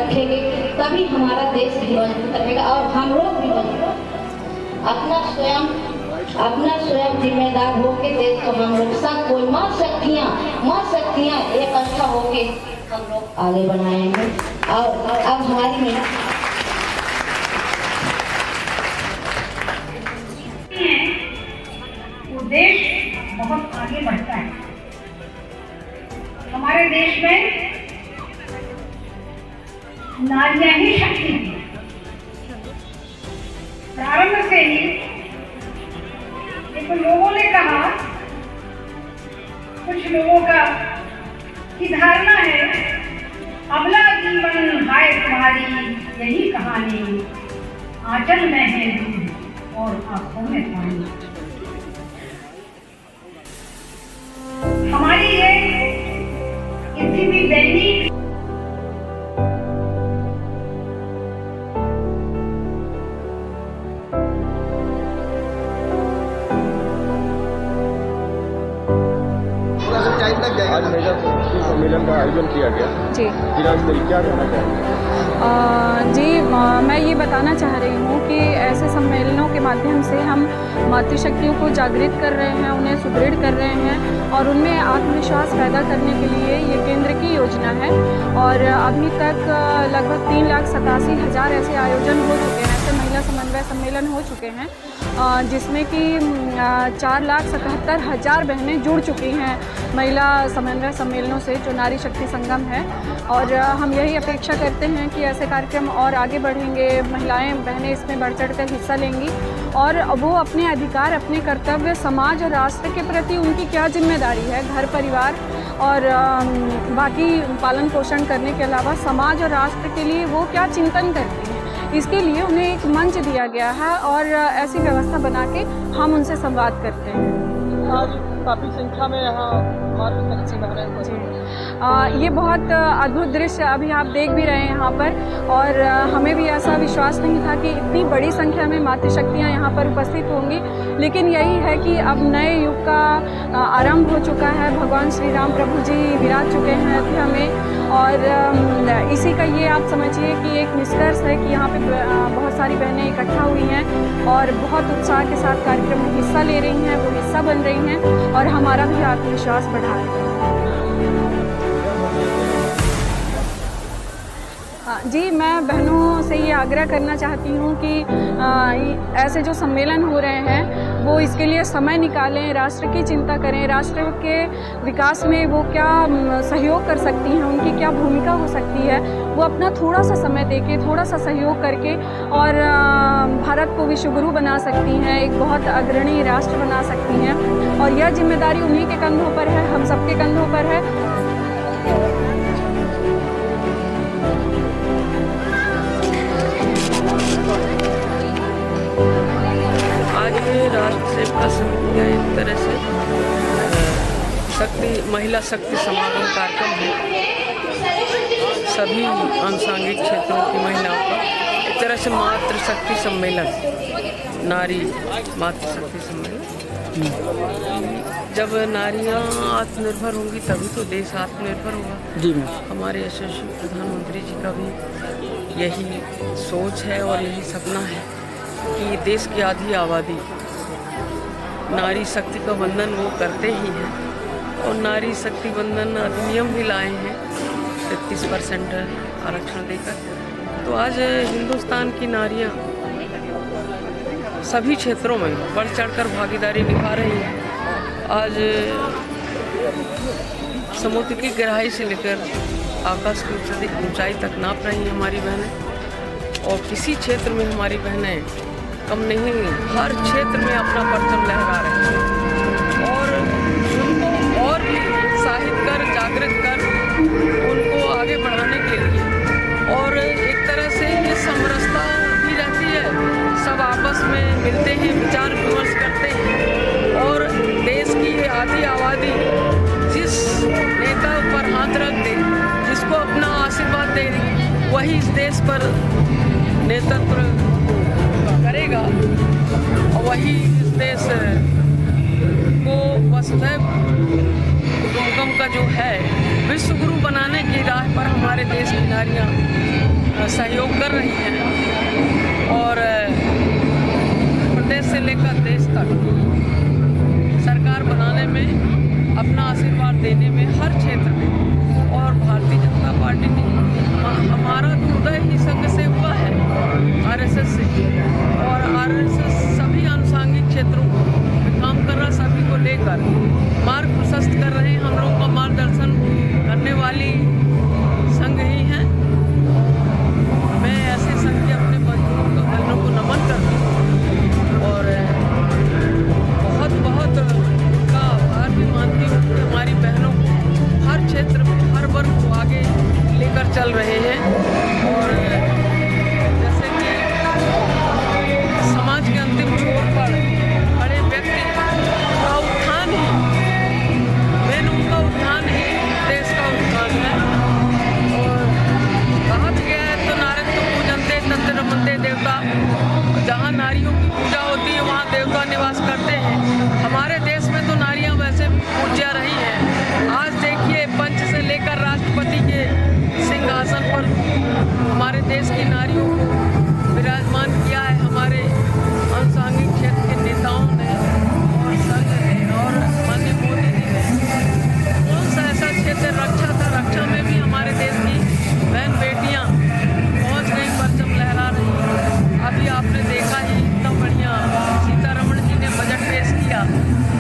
रखेंगे तभी हमारा देश भी मजबूत रहेगा और हम लोग भी मजबूत। अपना स्वयं जिम्मेदार होके देश को हम लोग सब कोई माँ शक्तियाँ इकट्ठा होके हम लोग आगे बढ़ाएंगे। और अब हमारी वो देश बहुत आगे बढ़ता है। हमारे देश में नारियां ही शक्ति थी। प्रारंभ से ही लेकिन लोगों ने कहा, कुछ लोगों का की धारणा है अबला जीवन हाय तुम्हारी यही कहानी, आंचल में है दूध और आंखों में पानी। हमारी ये स्थिति दैनिक आज मेगा सम्मेलन का आयोजन किया गया जी। क्या कहना चाहेंगे? जी मैं ये बताना चाह रही हूँ कि ऐसे सम्मेलनों के माध्यम से हम मातृशक्तियों को जागृत कर रहे हैं, उन्हें सुदृढ़ कर रहे हैं और उनमें आत्मविश्वास पैदा करने के लिए ये केंद्र की योजना है। और अभी तक लगभग 3,87,000 ऐसे आयोजन हो चुके हैं, ऐसे महिला समन्वय सम्मेलन हो चुके हैं जिसमें कि 4,77,000 बहनें जुड़ चुकी हैं महिला समन्वय सम्मेलनों से, जो नारी शक्ति संगम है। और हम यही अपेक्षा करते हैं कि ऐसे कार्यक्रम और आगे बढ़ेंगे, महिलाएं बहनें इसमें बढ़ चढ़ कर हिस्सा लेंगी और वो अपने अधिकार, अपने कर्तव्य, समाज और राष्ट्र के प्रति उनकी क्या जिम्मेदारी है, घर परिवार और बाकी पालन पोषण करने के अलावा समाज और राष्ट्र के लिए वो क्या चिंतन करती हैं, इसके लिए उन्हें एक मंच दिया गया है और ऐसी व्यवस्था बना के हम उनसे संवाद करते हैं। आज काफ़ी संख्या में यहाँ मातृशक्ति बहनें जी। ये बहुत अद्भुत दृश्य अभी आप देख भी रहे हैं यहाँ पर और हमें भी ऐसा विश्वास नहीं था कि इतनी बड़ी संख्या में मातृशक्तियाँ यहाँ पर उपस्थित होंगी। लेकिन यही है कि अब नए युग का आरंभ हो चुका है। भगवान श्री राम प्रभु जी विराज चुके हैं अयोध्या में और इसी का ये आप समझिए कि एक निष्कर्ष है कि यहाँ पे बहुत सारी बहनें इकट्ठा हुई हैं और बहुत उत्साह के साथ कार्यक्रम में हिस्सा ले रही हैं, वो हिस्सा बन रही हैं और हमारा भी आत्मविश्वास बढ़ा रही है। जी, मैं बहनों से ये आग्रह करना चाहती हूँ कि ऐसे जो सम्मेलन हो रहे हैं वो इसके लिए समय निकालें, राष्ट्र की चिंता करें, राष्ट्र के विकास में वो क्या सहयोग कर सकती हैं, उनकी क्या भूमिका हो सकती है, वो अपना थोड़ा सा समय देके, थोड़ा सा सहयोग करके और भारत को विश्वगुरु बना सकती हैं, एक बहुत अग्रणी राष्ट्र बना सकती हैं। और यह जिम्मेदारी उन्हीं के कंधों पर है, हम सबके कंधों पर है। आज राष्ट्र सेवा समिति का एक तरह से महिला शक्ति समागम कार्यक्रम है। सभी आनुषंगिक क्षेत्रों की महिलाओं का एक तरह से मातृशक्ति सम्मेलन, नारी मातृशक्ति सम्मेलन। जब नारियां आत्मनिर्भर होंगी तभी तो देश आत्मनिर्भर होगा। जी हमारे यशस्वी प्रधानमंत्री जी का भी यही सोच है और यही सपना है कि देश की आधी आबादी नारी शक्ति का वंदन वो करते ही हैं और नारी शक्ति वंदन अधिनियम भी लाए हैं 33% आरक्षण देकर। तो आज हिंदुस्तान की नारियां सभी क्षेत्रों में बढ़ चढ़कर भागीदारी निभा रही हैं। आज समुद्र की गहराई से लेकर आकाश की ऊंचाई तक नाप रही हैं हमारी बहनें और किसी क्षेत्र में हमारी बहनें कम नहीं, हर क्षेत्र में अपना परचम लहरा रहे हैं और उनको और भी उत्साहित कर, जागृत कर उनको आगे बढ़ाने के लिए। और एक तरह से ये समरसता भी रहती है, सब आपस में मिलते हैं, विचार विमर्श करते हैं और देश की आधी आबादी जिस नेता पर हाथ रख दे, जिसको अपना आशीर्वाद दे, वही इस देश पर नेतृत्व करेगा और वही इस देश को वसुधैव कुटुंबकम का जो है विश्व गुरु बनाने की राह पर हमारे देश की नारियां सहयोग कर रही हैं और प्रदेश से लेकर देश तक सरकार बनाने में अपना आशीर्वाद देने में हर क्षेत्र में। और भारतीय जनता पार्टी ने हमारा तो उदय ही संघ से हुआ है, आरएसएस से, और आरएसएस सभी आनुषंगिक क्षेत्रों में काम कर रहा, सभी को लेकर मार्ग प्रशस्त कर रहे हैं। हम लोग का मार्गदर्शन करने वाली संघ ही हैं। मैं ऐसे संघ के अपने बहनों को नमन करती हूँ और बहुत बहुत उनका आभार भी मानती हूँ कि हमारी बहनों को हर क्षेत्र में हर वर्ग को आगे लेकर चल रहे हैं। और जैसे कि समाज के अंतिम छोर पर खड़े व्यक्ति का उत्थान ही मेन, उनका उत्थान ही देश का उत्थान है। और कहा भी गया है तो नारद तो पूजनते तत्र रमन्ते देवता, जहाँ नारियों की पूजा होती है वहाँ देवता निवास करते हैं। हमारे देश में तो नारियाँ वैसे भी पूज्या रही हैं। आज देखिए पंच से लेकर राष्ट्रपति के सिंहासन पर हमारे देश की नारियों को विराजमान किया है हमारे आनुषंगिक क्षेत्र के नेताओं ने और संघ ने और माननीय मोदी जी ने। कौन सा ऐसा क्षेत्र रक्षा था, रक्षा में भी हमारे देश की बहन बेटियां पहुंच गई, परचम लहरा रही हैं। अभी आपने देखा ही इतना बढ़िया सीतारमण जी ने बजट पेश किया,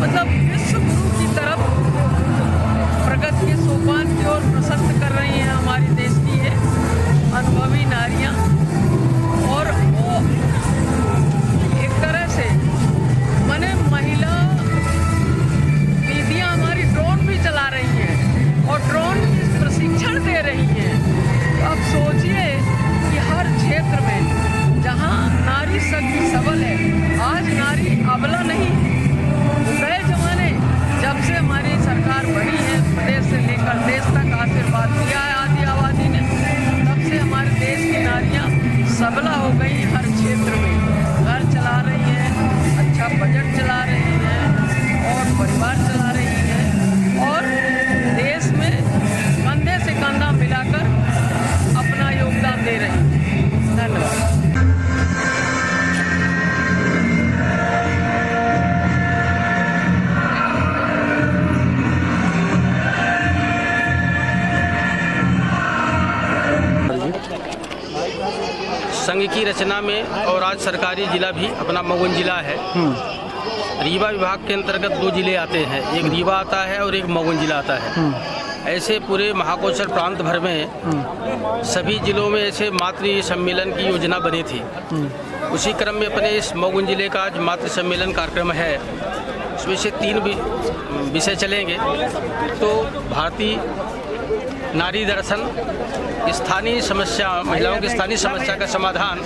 मतलब विश्व गुरु की तरफ प्रगति के सोपान की ओर प्रशस्त कर रही हैं हमारे देश की ये अनुभवी नारियां। और वो एक तरह से माने महिला दीदियां हमारी ड्रोन भी चला रही हैं और ड्रोन की प्रशिक्षण दे रही हैं। तो अब सोचिए कि हर क्षेत्र में जहां नारी शक्ति सबल है, आज नारी अबला नहीं। गए जमाने जब से हमारी सरकार बनी है, प्रदेश से लेकर देश तक आशीर्वाद दिया है आदि आबादी ने, तब से हमारे देश की नारियां सबला हो गई। हर क्षेत्र में घर चला रही हैं, अच्छा बजट चला रही हैं और परिवार चला रही हैं और देश में कंधे से कंधा मिलाकर अपना योगदान दे रही हैं। धन्यवाद। संघ की रचना में और आज सरकारी जिला भी अपना मगुन जिला है। रीवा विभाग के अंतर्गत 2 जिले आते हैं, एक रीवा आता है और एक मगुन जिला आता है। ऐसे पूरे महाकौशल प्रांत भर में सभी जिलों में ऐसे मातृ सम्मेलन की योजना बनी थी। उसी क्रम में अपने इस मगुन जिले का आज मातृ सम्मेलन कार्यक्रम है। इसमें से 3 विषय चलेंगे। तो भारतीय नारी दर्शन, स्थानीय समस्या, महिलाओं की स्थानीय समस्या का समाधान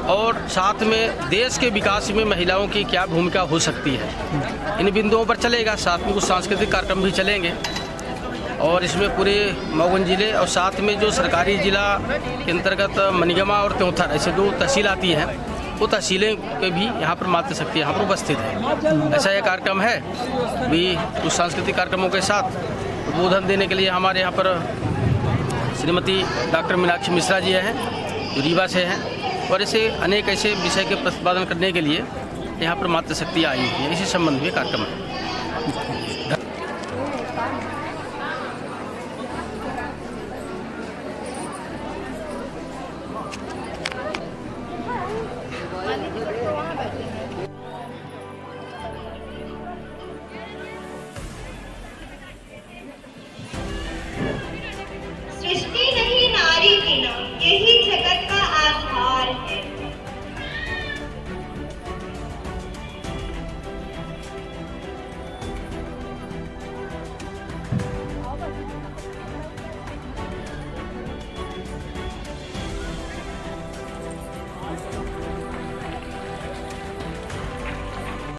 और साथ में देश के विकास में महिलाओं की क्या भूमिका हो सकती है, इन बिंदुओं पर चलेगा। साथ में कुछ सांस्कृतिक कार्यक्रम भी चलेंगे और इसमें पूरे मगुन जिले और साथ में जो सरकारी जिला के अंतर्गत मनिगमा और त्योंथर ऐसे 2 तहसील आती हैं, वो तहसीलें पे भी यहाँ पर मातृशक्ति यहाँ पर उपस्थित है। ऐसा यह कार्यक्रम है भी। कुछ सांस्कृतिक कार्यक्रमों के साथ उद्बोधन देने के लिए हमारे यहाँ पर श्रीमती डॉक्टर मीनाक्षी मिश्रा जी हैं जो रीवा से हैं और ऐसे अनेक ऐसे विषय के प्रतिपादन करने के लिए यहाँ पर मातृशक्ति आई हुई है। इसी संबंध में कार्यक्रम है।